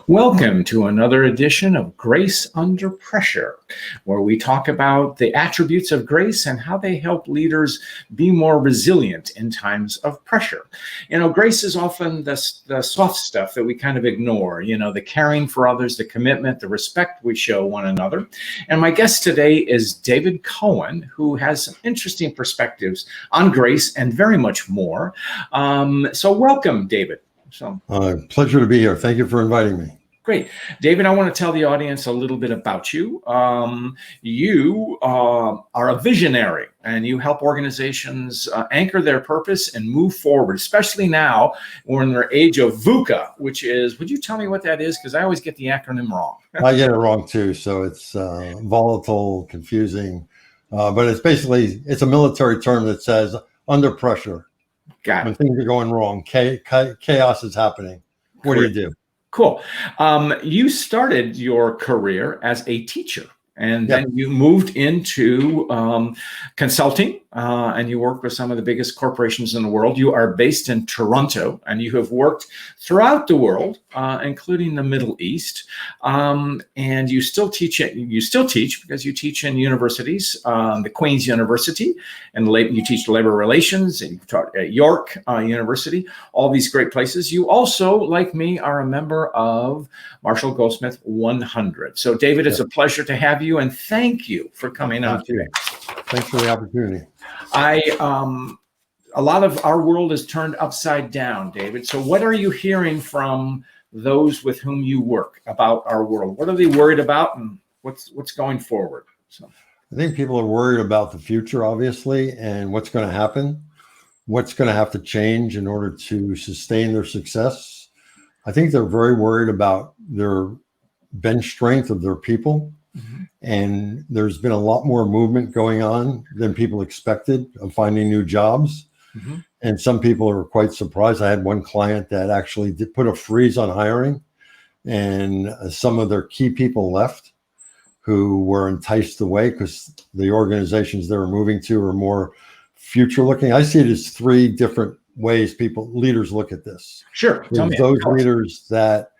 Welcome to another edition of Grace Under Pressure, where we talk about the attributes of grace and how they help leaders be more resilient in times of pressure. Grace is often the soft stuff that we kind of ignore, the caring for others, the commitment, the respect we show one another. And my guest today is David Cohen, who has some interesting perspectives on grace and very much more. So welcome, David. Pleasure to be here. Thank you for inviting me. Great. David, I want to tell the audience a little bit about you. You are a visionary, and you help organizations anchor their purpose and move forward, especially now we're in their age of VUCA, which is, would you tell me what that is? Because I always get the acronym wrong. I get it wrong too. So it's volatile, confusing, but it's a military term that says under pressure. Got it. When things are going wrong, chaos is happening. What do you do? Cool. You started your career as a teacher, and then you moved into consulting, and you work with some of the biggest corporations in the world. You are based in Toronto, and you have worked throughout the world, including the Middle East. And you still teach because you teach in universities, the Queen's University, and you teach labor relations, and you've taught at York University, all these great places. You also, like me, are a member of Marshall Goldsmith 100. So, David, it's a pleasure to have you, and thank you for coming on today. Thanks for the opportunity. A lot of our world is turned upside down, David. So what are you hearing from those with whom you work about our world? What are they worried about, and what's going forward? So I think people are worried about the future, obviously, and what's going to happen, what's going to have to change in order to sustain their success. I think they're very worried about their bench strength of their people. Mm-hmm. And there's been a lot more movement going on than people expected of finding new jobs. Mm-hmm. And some people are quite surprised. I had one client that actually did put a freeze on hiring, and some of their key people left who were enticed away because the organizations they were moving to are more future looking. I see it as three different ways leaders look at this. Sure. There's those leaders that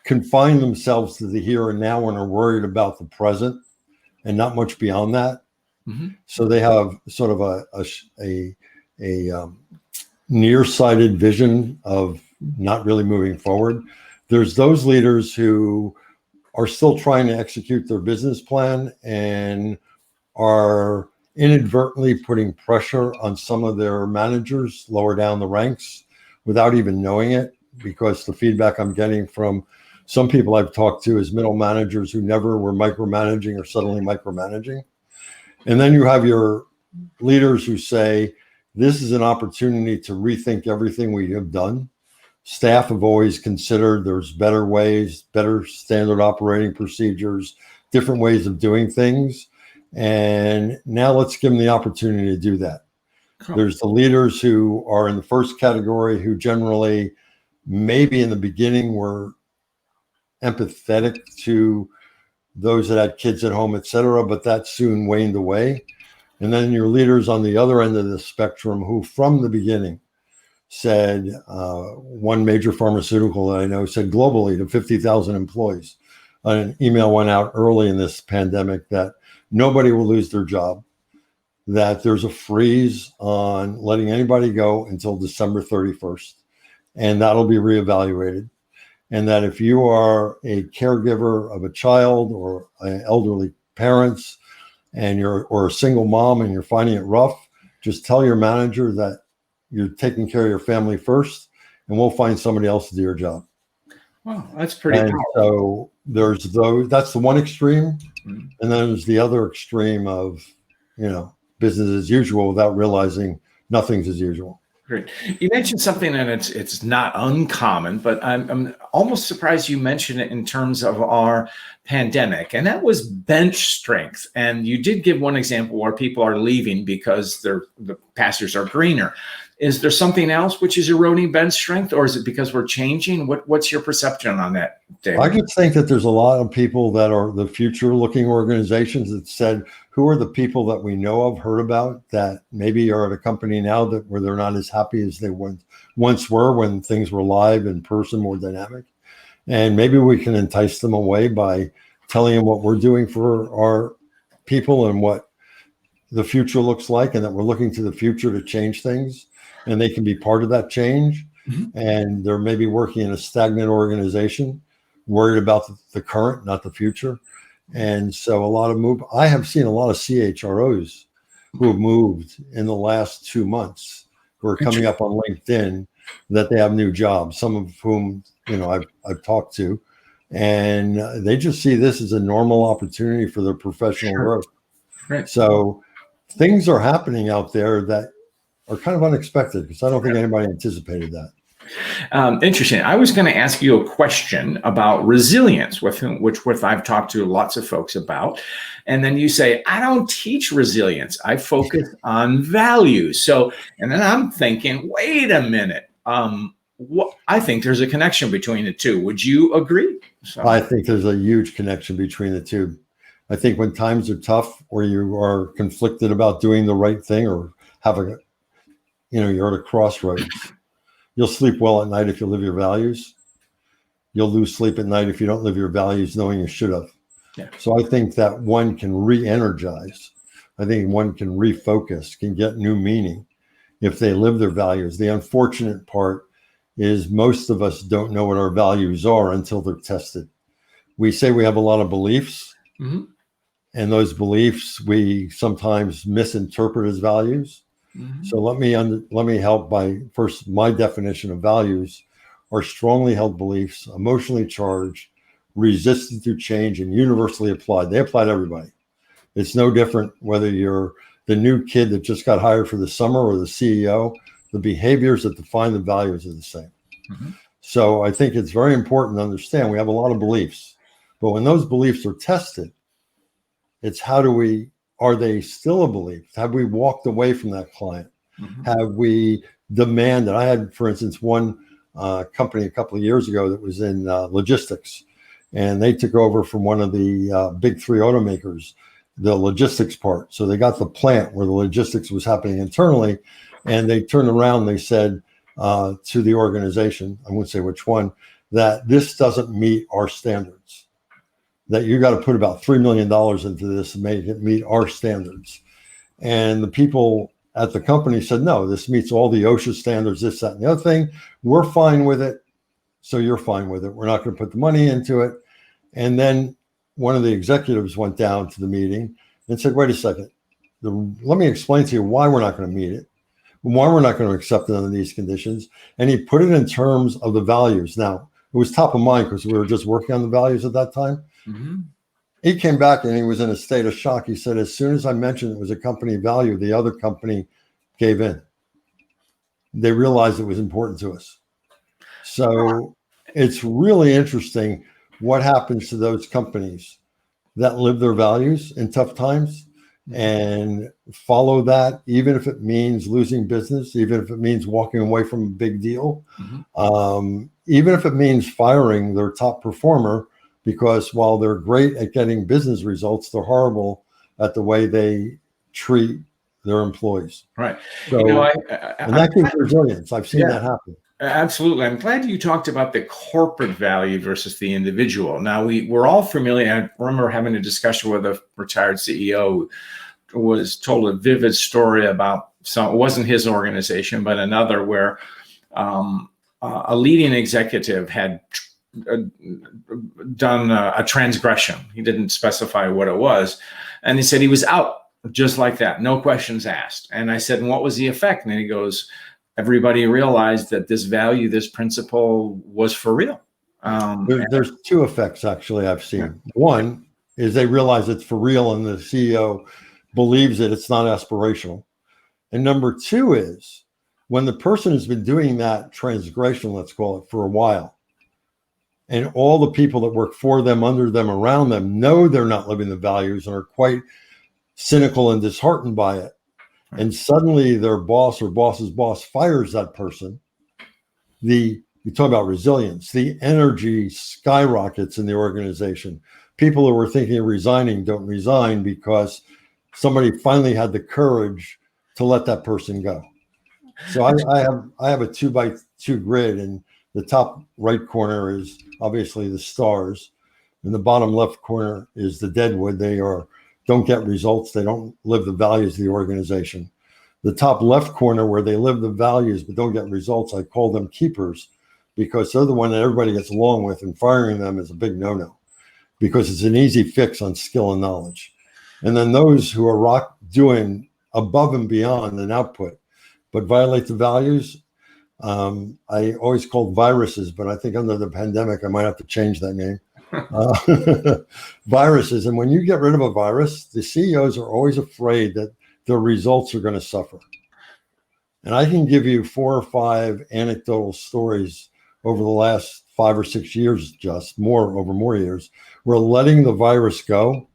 confine themselves to the here and now and are worried about the present and not much beyond that. Mm-hmm. So they have sort of a nearsighted vision of not really moving forward. There's those leaders who are still trying to execute their business plan and are inadvertently putting pressure on some of their managers lower down the ranks without even knowing it, because the feedback I'm getting from some people I've talked to is middle managers who never were micromanaging or suddenly micromanaging. And then you have your leaders who say, this is an opportunity to rethink everything we have done. Staff have always considered there's better ways, better standard operating procedures, different ways of doing things. And now let's give them the opportunity to do that. Cool. There's the leaders who are in the first category who generally maybe in the beginning were empathetic to those that had kids at home, et cetera, but that soon waned away. And then your leaders on the other end of the spectrum who from the beginning said, one major pharmaceutical that I know said globally to 50,000 employees, an email went out early in this pandemic that nobody will lose their job, that there's a freeze on letting anybody go until December 31st, and that'll be reevaluated. And that if you are a caregiver of a child or elderly parents or a single mom and you're finding it rough, just tell your manager that you're taking care of your family first, and we'll find somebody else to do your job. Wow, that's pretty powerful. So there's that's the one extreme. Mm-hmm. And then there's the other extreme of, business as usual without realizing nothing's as usual. Great. You mentioned something, and it's not uncommon, but I'm almost surprised you mentioned it in terms of our pandemic, and that was bench strength. And you did give one example where people are leaving because the pastures are greener. Is there something else which is eroding bench strength, or is it because we're changing? What's your perception on that, David? I just think that there's a lot of people that are the future-looking organizations that said, who are the people that we know of, heard about, that maybe are at a company now where they're not as happy as they once were when things were live, in person, more dynamic. And maybe we can entice them away by telling them what we're doing for our people and what the future looks like, and that we're looking to the future to change things, and they can be part of that change. And they're maybe working in a stagnant organization, worried about the current, not the future. And so I have seen a lot of CHROs who have moved in the last 2 months, who are coming up on LinkedIn, that they have new jobs, some of whom, I've talked to, and they just see this as a normal opportunity for their professional growth. Right. So things are happening out there that are kind of unexpected, because I don't think anybody anticipated that. Interesting. I was going to ask you a question about resilience, which I've talked to lots of folks about. And then you say, I don't teach resilience. I focus on values. So, and then I'm thinking, wait a minute. I think there's a connection between the two. Would you agree? So. I think there's a huge connection between the two. I think when times are tough, or you are conflicted about doing the right thing, or you're at a crossroads, you'll sleep well at night if you live your values. You'll lose sleep at night if you don't live your values knowing you should have. Yeah. So I think that one can re-energize. I think one can refocus, can get new meaning if they live their values. The unfortunate part is most of us don't know what our values are until they're tested. We say we have a lot of beliefs, and those beliefs we sometimes misinterpret as values. So let me help by first, my definition of values are strongly held beliefs, emotionally charged, resistant to change, and universally applied. They apply to everybody. It's no different whether you're the new kid that just got hired for the summer or the CEO. The behaviors that define the values are the same. So I think it's very important to understand we have a lot of beliefs, but when those beliefs are tested, it's are they still a belief? Have we walked away from that client? Have we demanded? I had, for instance, one company a couple of years ago that was in logistics, and they took over from one of the big three automakers, the logistics part. So they got the plant where the logistics was happening internally, and they turned around and they said to the organization, I won't say which one, that this doesn't meet our standards, that you got to put about $3 million into this and make it meet our standards. And the people at the company said, no, this meets all the OSHA standards, this, that, and the other thing. We're fine with it. So you're fine with it. We're not going to put the money into it. And then one of the executives went down to the meeting and said, wait a second, let me explain to you why we're not going to meet it, why we're not going to accept it under these conditions. And he put it in terms of the values. Now, it was top of mind because we were just working on the values at that time. He came back and he was in a state of shock. He said, as soon as I mentioned it was a company value, the other company gave in. They realized it was important to us. So it's really interesting what happens to those companies that live their values in tough times and follow that, even if it means losing business, even if it means walking away from a big deal, even if it means firing their top performer, because while they're great at getting business results, they're horrible at the way they treat their employees. Right. So, and that gives resilience. I've seen that happen. Absolutely. I'm glad you talked about the corporate value versus the individual. Now, we're all familiar. I remember having a discussion with a retired CEO who was told a vivid story about it wasn't his organization, but another where a leading executive had done a transgression. He didn't specify what it was. And he said he was out just like that, no questions asked. And I said, and what was the effect? And he goes, everybody realized that this value, this principle was for real. There's two effects, actually, I've seen. One is they realize it's for real and the CEO believes that it's not aspirational. And number two is when the person has been doing that transgression, let's call it, for a while, and all the people that work for them, under them, around them know they're not living the values and are quite cynical and disheartened by it. And suddenly their boss or boss's boss fires that person. You talk about resilience, the energy skyrockets in the organization. People who were thinking of resigning don't resign because somebody finally had the courage to let that person go. So I have a 2x2 grid, and The top right corner is obviously the stars. And the bottom left corner is the deadwood. Don't get results. They don't live the values of the organization. The top left corner, where they live the values but don't get results, I call them keepers, because they're the one that everybody gets along with, and firing them is a big no-no because it's an easy fix on skill and knowledge. And then those who are doing above and beyond an output but violate the values, I always called viruses, but I think under the pandemic I might have to change that name. Viruses. And when you get rid of a virus, the CEOs are always afraid that their results are going to suffer. And I can give you 4 or 5 anecdotal stories over the last 5 or 6 years, over more years, where letting the virus go,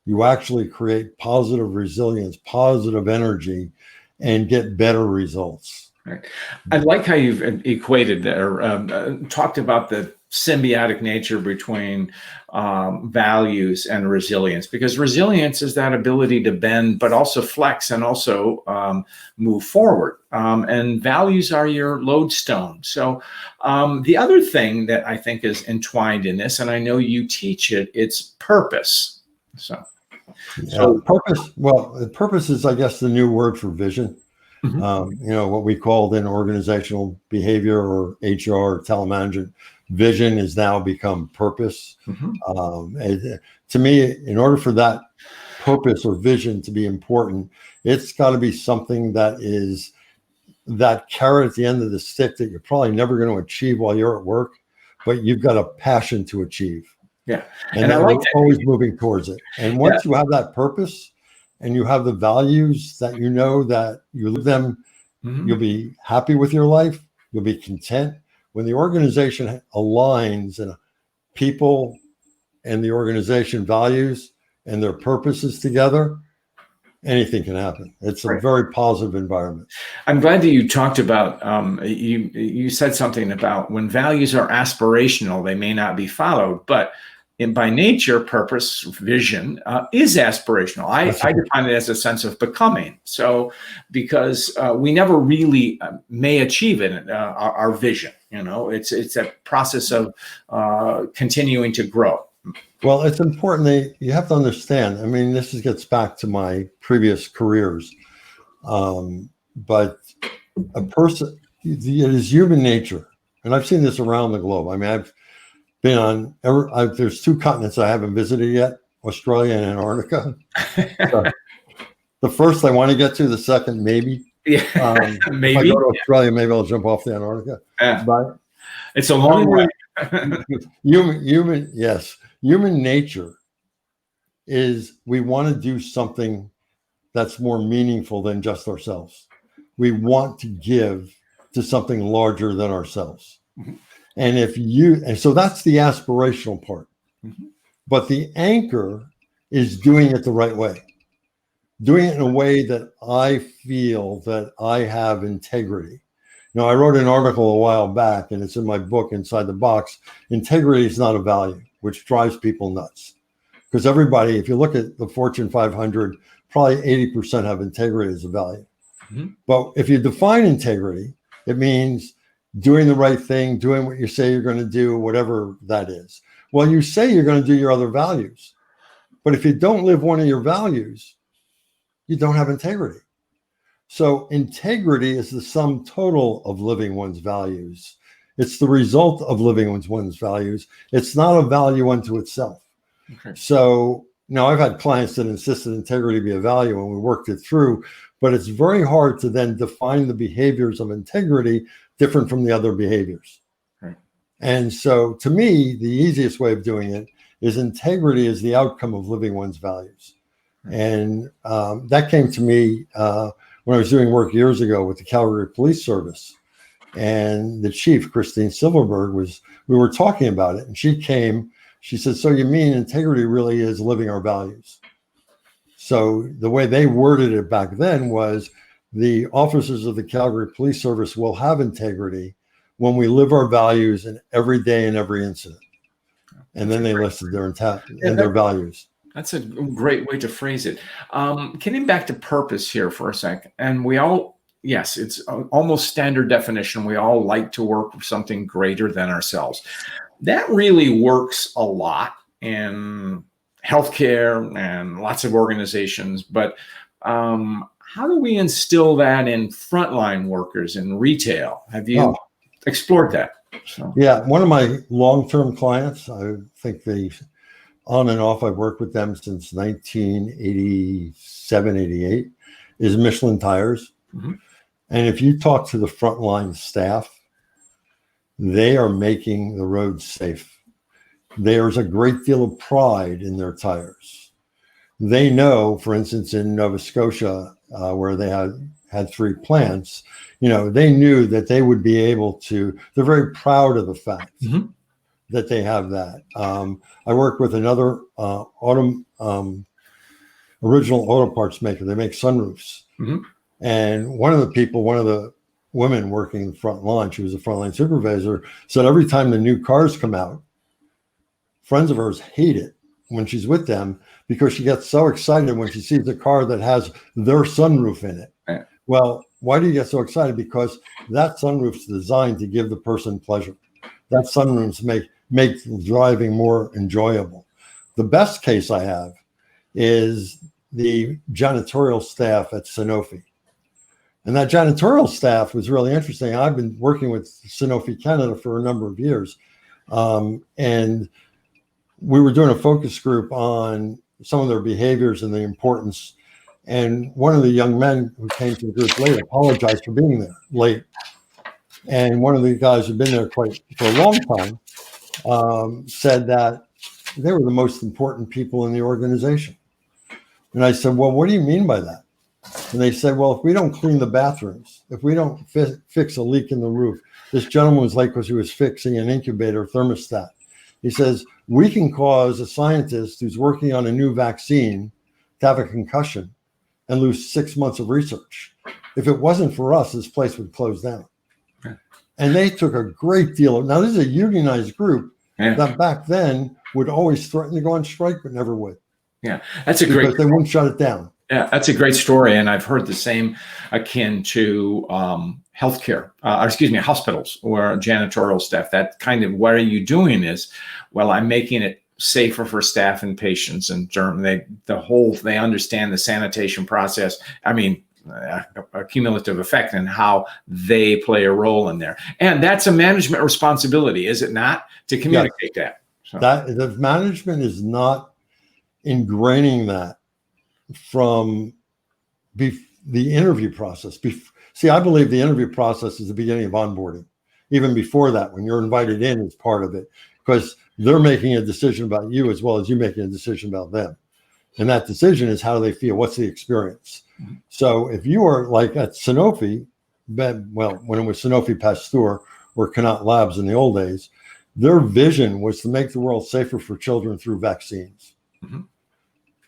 you actually create positive resilience, positive energy, and get better results. Right. I like how you've equated or talked about the symbiotic nature between values and resilience, because resilience is that ability to bend, but also flex and also move forward. And values are your lodestone. So the other thing that I think is entwined in this, and I know you teach it, it's purpose. Purpose. Well, purpose is, I guess, the new word for vision. Mm-hmm. What we called in organizational behavior or HR or telemanagement, vision has now become purpose. Mm-hmm. To me, in order for that purpose or vision to be important, it's got to be something that is that carrot at the end of the stick that you're probably never going to achieve while you're at work, but you've got a passion to achieve. Yeah. And I like that. Always moving towards it. And once you have that purpose and you have the values that you know that you live them, mm-hmm. you'll be happy with your life. You'll be content. When the organization aligns and people and the organization values and their purposes together, anything can happen. It's a very positive environment. I'm glad that you talked about, you said something about when values are aspirational, they may not be followed, but by nature, purpose, vision is aspirational. I define it as a sense of becoming. So because we never really may achieve it, our vision, it's a process of continuing to grow. Well, it's important that you have to understand. I mean, this gets back to my previous careers, but a person, it is human nature, and I've seen this around the globe. I mean, I've been on. There's 2 continents I haven't visited yet: Australia and Antarctica. So the first I want to get to. The second, maybe. Yeah, maybe. If I go to Australia, maybe I'll jump off to Antarctica. Yeah. But it's a long way. Human nature is we want to do something that's more meaningful than just ourselves. We want to give to something larger than ourselves. Mm-hmm. And so that's the aspirational part. Mm-hmm. But the anchor is doing it the right way. Doing it in a way that I feel that I have integrity. I wrote an article a while back, and it's in my book, Inside the Box. Integrity is not a value, which drives people nuts. Because everybody, if you look at the Fortune 500, probably 80% have integrity as a value. Mm-hmm. But if you define integrity, it means doing the right thing, doing what you say you're going to do, whatever that is. Well, you say you're going to do your other values. But if you don't live one of your values, you don't have integrity. So integrity is the sum total of living one's values. It's the result of living one's values. It's not a value unto itself. Okay. So now I've had clients that insisted integrity be a value, and we worked it through, but it's very hard to then define the behaviors of integrity different from the other behaviors. Right. And so to me, the easiest way of doing it is integrity is the outcome of living one's values. Right. And that came to me when I was doing work years ago with the Calgary Police Service, and the chief, Christine Silverberg, we were talking about it, and she said, so you mean integrity really is living our values? So the way they worded it back then was the officers of the Calgary Police Service will have integrity when we live our values in every day and every incident. And then they listed their values. That's a great way to phrase it. Getting back to purpose here for a second, and we all yes, it's almost standard definition. We all like to work with something greater than ourselves. That really works a lot in healthcare and lots of organizations. But how do we instill that in frontline workers in retail? Have you explored that? So. Yeah, one of my long-term clients, I think they on and off, I've worked with them since 1987, 88, is Michelin Tires. Mm-hmm. And if you talk to the frontline staff, they are making the roads safe. There's a great deal of pride in their tires. They know, for instance, in Nova Scotia, where they had 3 plants, they knew that they would be able to, they're very proud of the fact that they have that. I worked with another original auto parts maker. They make sunroofs. And one of the women working in the front line, she was a frontline supervisor, said every time the new cars come out, friends of hers hate it when she's with them because she gets so excited when she sees a car that has their sunroof in it. Right. Well, why do you get so excited? Because that sunroof's designed to give the person pleasure. That sunroofs make driving more enjoyable. The best case I have is the janitorial staff at Sanofi. And that janitorial staff was really interesting. I've been working with Sanofi Canada for a number of years. And we were doing a focus group on some of their behaviors and the importance. And one of the young men who came to the group late apologized for being there late. And one of the guys who'd been there for a long time said that they were the most important people in the organization. And I said, well, what do you mean by that? And they said, well, if we don't clean the bathrooms, if we don't fix a leak in the roof, this gentleman was late because he was fixing an incubator thermostat. He says, we can cause a scientist who's working on a new vaccine to have a concussion and lose 6 months of research. If it wasn't for us, this place would close down. Okay. And they took a great deal of, now this is a unionized group that back then would always threaten to go on strike, but never would. Yeah, that's a great, because they wouldn't shut it down. Yeah, that's a great story. And I've heard the same akin to healthcare, hospitals or janitorial staff. That kind of, what are you doing is, well, I'm making it safer for staff and patients and they understand the sanitation process. I mean, a cumulative effect and how they play a role in there. And that's a management responsibility, is it not, to communicate that? So. That the management is not ingraining that from the interview process. See, I believe the interview process is the beginning of onboarding. Even before that, when you're invited in, is part of it, because they're making a decision about you as well as you making a decision about them. And that decision is how do they feel? What's the experience? Mm-hmm. So if you are like at Sanofi, when it was Sanofi Pasteur or Connaught Labs in the old days, their vision was to make the world safer for children through vaccines. Mm-hmm.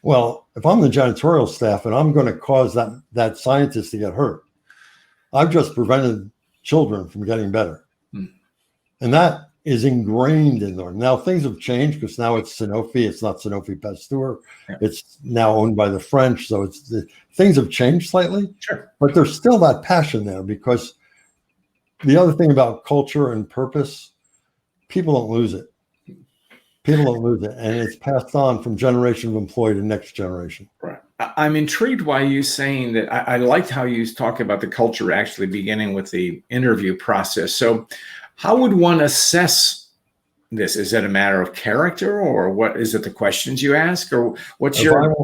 Well, if I'm the janitorial staff and I'm going to cause that scientist to get hurt, I've just prevented children from getting better. Mm. And that is ingrained in there. Now things have changed because now it's Sanofi. It's not Sanofi Pasteur. Yeah. It's now owned by the French. So things have changed slightly. Sure. But there's still that passion there, because the other thing about culture and purpose, people don't lose it. People don't lose it. And it's passed on from generation of employee to next generation. Right. I'm intrigued by you saying that. I liked how you talk about the culture actually beginning with the interview process. So how would one assess this? Is it a matter of character, or what is it, the questions you ask, or what's your?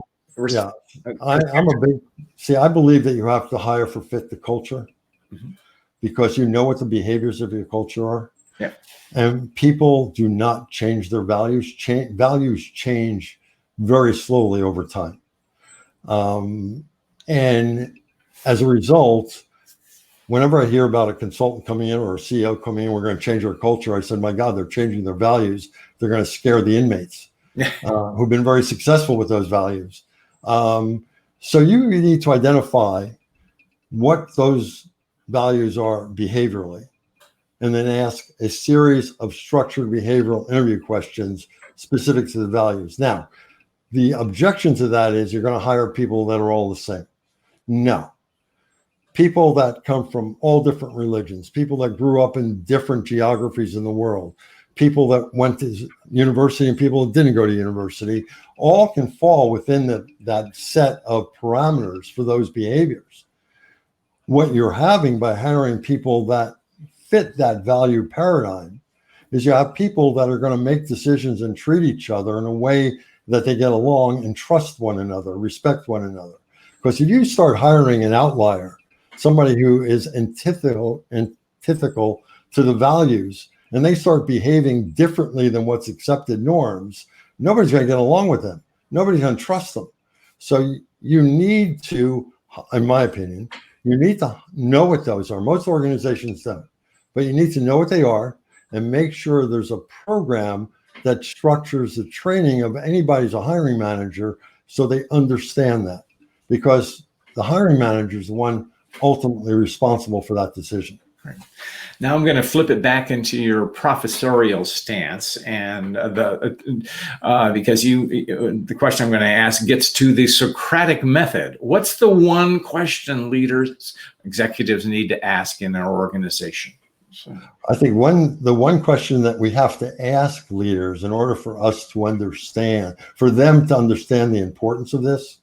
I believe that you have to hire for fit the culture, mm-hmm. because you know what the behaviors of your culture are. Yeah. And people do not change their values. Values change very slowly over time. And as a result, whenever I hear about a consultant coming in or a CEO coming in, we're going to change our culture, I said, my God, they're changing their values. They're going to scare the inmates who've been very successful with those values. So you need to identify what those values are behaviorally, and then ask a series of structured behavioral interview questions specific to the values. Now, the objection to that is you're going to hire people that are all the same. No. people that come from all different religions, people that grew up in different geographies in the world, people that went to university and people that didn't go to university, all can fall within that set of parameters for those behaviors. What you're having by hiring people that fit that value paradigm is you have people that are going to make decisions and treat each other in a way that they get along and trust one another, respect one another. Because if you start hiring an outlier, somebody who is antithetical to the values, and they start behaving differently than what's accepted norms, nobody's going to get along with them. Nobody's going to trust them. So you need to, in my opinion, you need to know what those are. Most organizations don't, but you need to know what they are and make sure there's a program that structures the training of anybody who's a hiring manager so they understand that, because the hiring manager is the one ultimately responsible for that decision. Right. Now I'm going to flip it back into your professorial stance, and because the question I'm going to ask gets to the Socratic method. What's the one question leaders, executives need to ask in their organization? So. I think the one question that we have to ask leaders in order for us to understand, for them to understand the importance of this,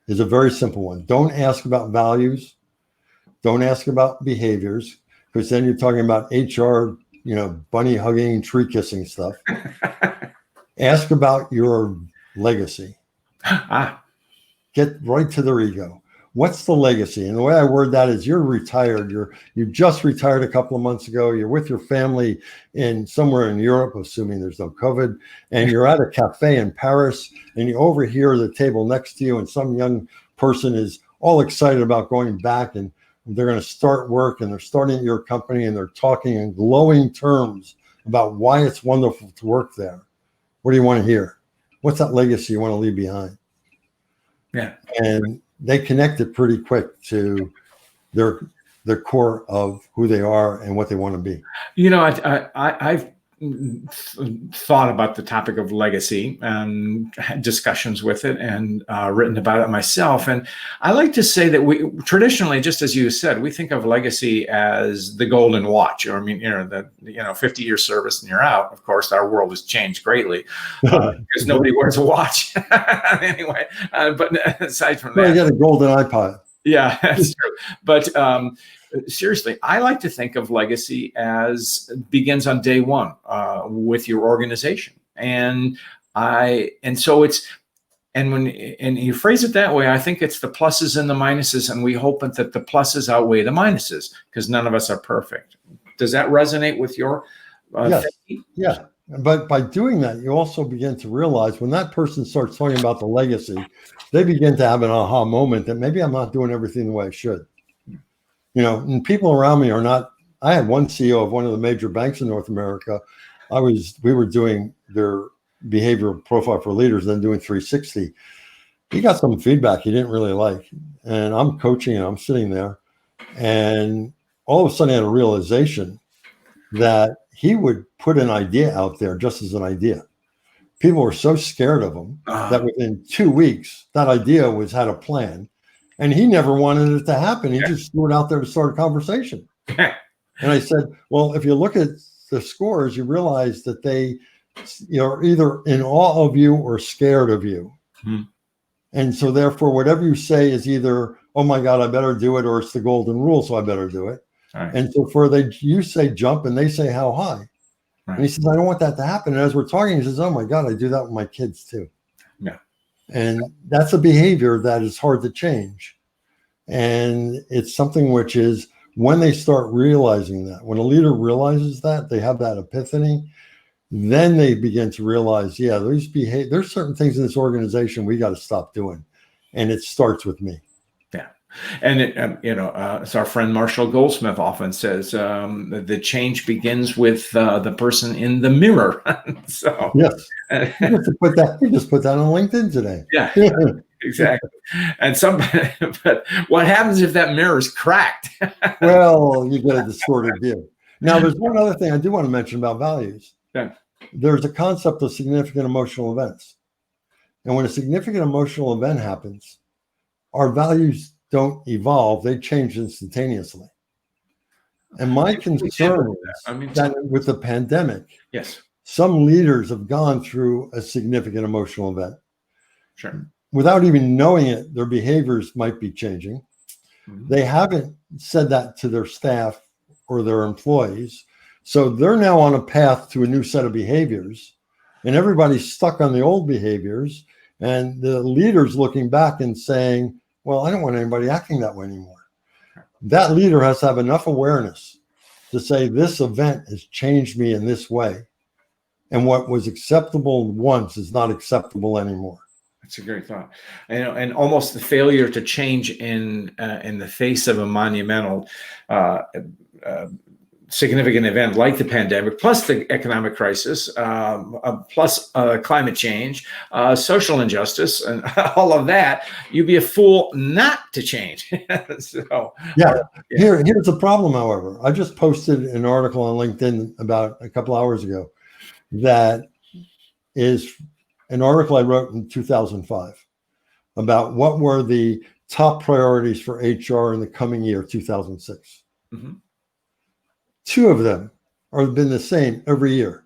is a very simple one. Don't ask about values. Don't ask about behaviors, because then you're talking about HR, bunny hugging, tree kissing stuff. Ask about your legacy. Get right to their ego. What's the legacy? And the way I word that is, you're retired. You just retired a couple of months ago. You're with your family in somewhere in Europe, assuming there's no COVID, and you're at a cafe in Paris, and you overhear the table next to you, and some young person is all excited about going back, and they're going to start work, and they're starting at your company, and they're talking in glowing terms about why it's wonderful to work there. What do you want to hear? What's that legacy you want to leave behind? Yeah. And they connect it pretty quick to their core of who they are and what they want to be. I've thought about the topic of legacy and had discussions with it, and written about it myself. And I like to say that we traditionally, just as you said, we think of legacy as the golden watch, or 50-year service and you're out. Of course, our world has changed greatly because nobody wears a watch anyway. But aside from that, you got a golden iPod. Yeah, that's true. But seriously, I like to think of legacy as begins on day one with your organization, and when you phrase it that way, I think it's the pluses and the minuses, and we hope that the pluses outweigh the minuses, because none of us are perfect. Does that resonate with your? Yes. Yeah. But by doing that, you also begin to realize when that person starts talking about the legacy, they begin to have an aha moment that maybe I'm not doing everything the way I should. And people around me are not. I had one CEO of one of the major banks in North America. We were doing their behavioral profile for leaders, then doing 360. He got some feedback he didn't really like. And I'm coaching and I'm sitting there. And all of a sudden I had a realization that he would put an idea out there just as an idea. People were so scared of him that within 2 weeks, that idea had a plan. And he never wanted it to happen. He just threw it out there to start a conversation. And I said, well, if you look at the scores, you realize that they are either in awe of you or scared of you. Hmm. And so therefore, whatever you say is either, oh my God, I better do it, or it's the golden rule, so I better do it. Right. And so you say jump and they say how high. Right. And he says, I don't want that to happen. And as we're talking, he says, oh my God, I do that with my kids too. Yeah. And that's a behavior that is hard to change. And it's something which is, when they start realizing that, when a leader realizes that, they have that epiphany, then they begin to realize, there's certain things in this organization we got to stop doing. And it starts with me. Yeah. And as our friend Marshall Goldsmith often says, the change begins with the person in the mirror. So yes, you just put that on LinkedIn today. Yeah, exactly. And but what happens if that mirror is cracked? Well, you get a distorted view. Now, there's one other thing I do want to mention about values. Yeah. There's a concept of significant emotional events, and when a significant emotional event happens, our values don't evolve, they change instantaneously. And my concern is that with the pandemic, yes, some leaders have gone through a significant emotional event. sure. Without even knowing it, their behaviors might be changing. Mm-hmm. They haven't said that to their staff or their employees. So they're now on a path to a new set of behaviors, and everybody's stuck on the old behaviors. And the leader's looking back and saying, well, I don't want anybody acting that way anymore. That leader has to have enough awareness to say, this event has changed me in this way. And what was acceptable once is not acceptable anymore. That's a great thought, and almost the failure to change in the face of a monumental, significant event like the pandemic, plus the economic crisis, plus climate change, social injustice, and all of that. You'd be a fool not to change. So, Here's the problem. However, I just posted an article on LinkedIn about a couple hours ago that is an article I wrote in 2005 about what were the top priorities for HR in the coming year, 2006. Mm-hmm. Two of them have been the same every year.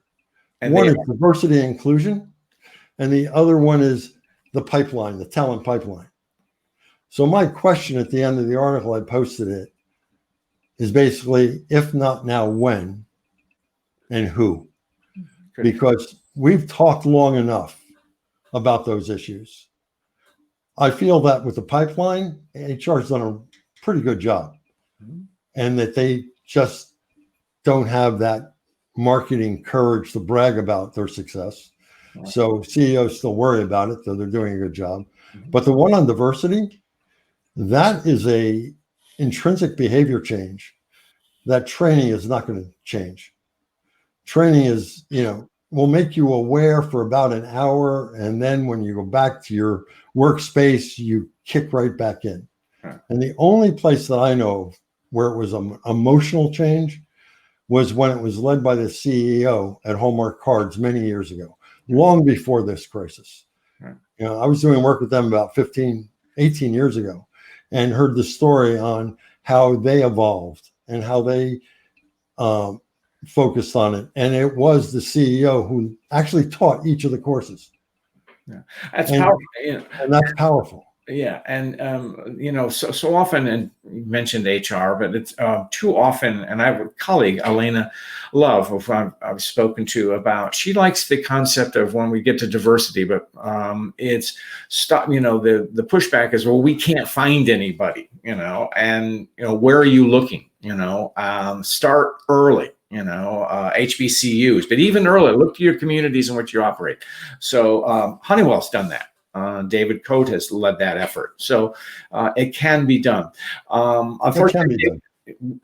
And one is diversity and inclusion, and the other one is the pipeline, the talent pipeline. So my question at the end of the article, I posted it, is basically, if not now, when and who? Because we've talked long enough about those issues. I feel that with the pipeline, HR has done a pretty good job, and that they just don't have that marketing courage to brag about their success. Right. So CEOs still worry about it, though they're doing a good job. Mm-hmm. But the one on diversity, that is a intrinsic behavior change that training is not going to change. Training is, will make you aware for about an hour, and then when you go back to your workspace, you kick right back in. Right. And the only place that I know of where it was an emotional change was when it was led by the CEO at Hallmark Cards many years ago, long before this crisis. Right. I was doing work with them about 18 years ago, and heard the story on how they evolved and how they focused on it. And it was the CEO who actually taught each of the courses. Yeah, that's powerful. And that's powerful. Yeah, and so often, and you mentioned HR, but it's too often. And I have a colleague, Elena Love, who I've spoken to about. She likes the concept of when we get to diversity, but it's stop. The pushback is, well, we can't find anybody. And where are you looking? Start early. HBCUs, but even earlier, look to your communities in which you operate. So Honeywell's done that. David Coate has led that effort. So it can be done. Unfortunately,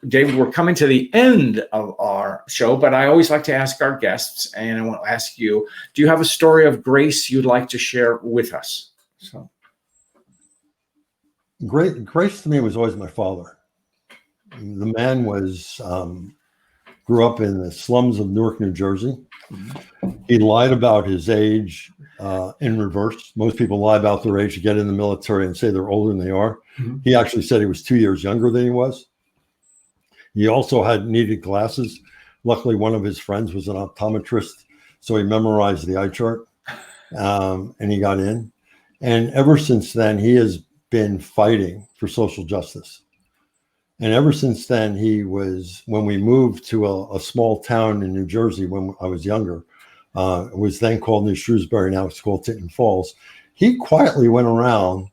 David, we're coming to the end of our show, but I always like to ask our guests, and I want to ask you, do you have a story of grace you'd like to share with us? So, grace to me was always my father. The man grew up in the slums of Newark, New Jersey. Mm-hmm. He lied about his age in reverse. Most people lie about their age to get in the military and say they're older than they are. Mm-hmm. He actually said he was 2 years younger than he was. He also needed glasses. Luckily, one of his friends was an optometrist, so he memorized the eye chart, and he got in. And ever since then, he has been fighting for social justice. And ever since then, when we moved to a small town in New Jersey when I was younger, it was then called New Shrewsbury, now it's called Tinton Falls. He quietly went around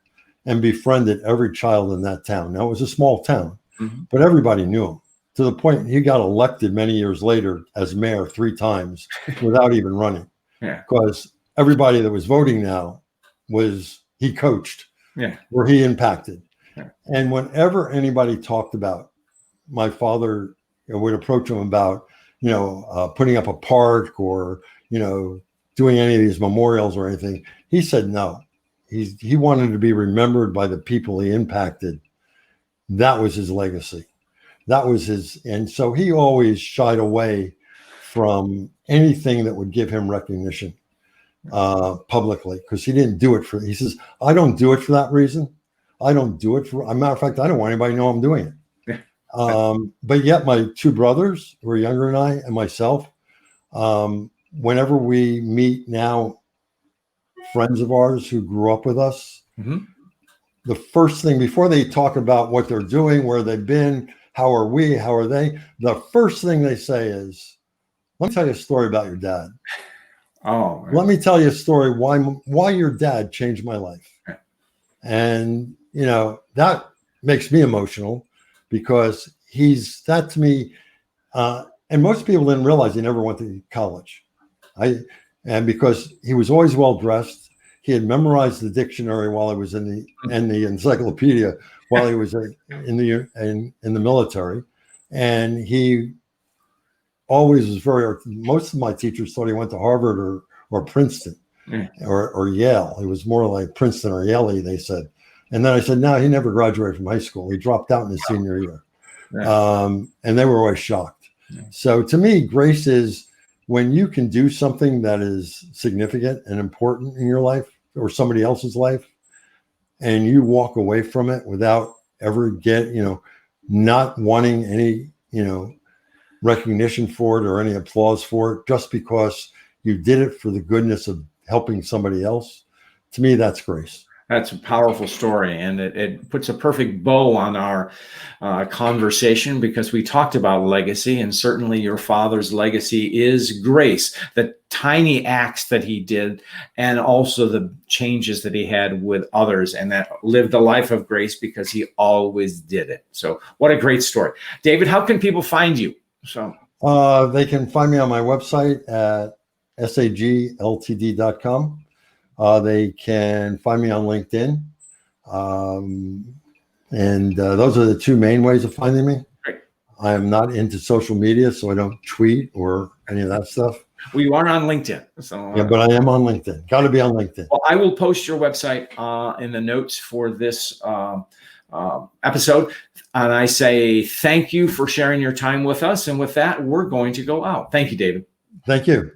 and befriended every child in that town. Now, it was a small town, mm-hmm. but everybody knew him, to the point he got elected many years later as mayor 3 times without even running. Yeah. Because everybody that was voting now he coached, or he impacted. And whenever anybody talked about, my father would approach him about, putting up a park or, doing any of these memorials or anything, he said no. He wanted to be remembered by the people he impacted. That was his legacy. That was and so he always shied away from anything that would give him recognition publicly, because he didn't do it he says, I don't do it for that reason. I don't do it for, as a matter of fact, I don't want anybody to know I'm doing it. Yeah. But yet my two brothers who are younger than I and myself, whenever we meet now friends of ours who grew up with us, Mhm. the first thing before they talk about what they're doing, where they've been, how are we, how are they, the first thing they say is, let me tell you a story about your dad. Oh, Let me tell you a story why your dad changed my life. Yeah. And that makes me emotional because he's that to me. And most people didn't realize he never went to college. And because he was always well dressed, he had memorized the dictionary while he was in the encyclopedia while he was in the military, and he always was most of my teachers thought he went to Harvard or Princeton or Yale. He was more like Princeton or Yale, they said. And then I said, no, he never graduated from high school. He dropped out in his senior year. And they were always shocked. Yeah. So to me, grace is when you can do something that is significant and important in your life or somebody else's life, and you walk away from it without ever not wanting any, recognition for it or any applause for it, just because you did it for the goodness of helping somebody else. To me, that's grace. That's a powerful story, and it puts a perfect bow on our conversation, because we talked about legacy, and certainly your father's legacy is grace, the tiny acts that he did, and also the changes that he had with others, and that lived a life of grace because he always did it. So what a great story. David, how can people find you? So they can find me on my website at sagltd.com. They can find me on LinkedIn. And those are the two main ways of finding me. Great. I am not into social media, so I don't tweet or any of that stuff. Well, you are on LinkedIn. So, yeah, but I am on LinkedIn. Got to be on LinkedIn. Well, I will post your website in the notes for this episode. And I say thank you for sharing your time with us. And with that, we're going to go out. Thank you, David. Thank you.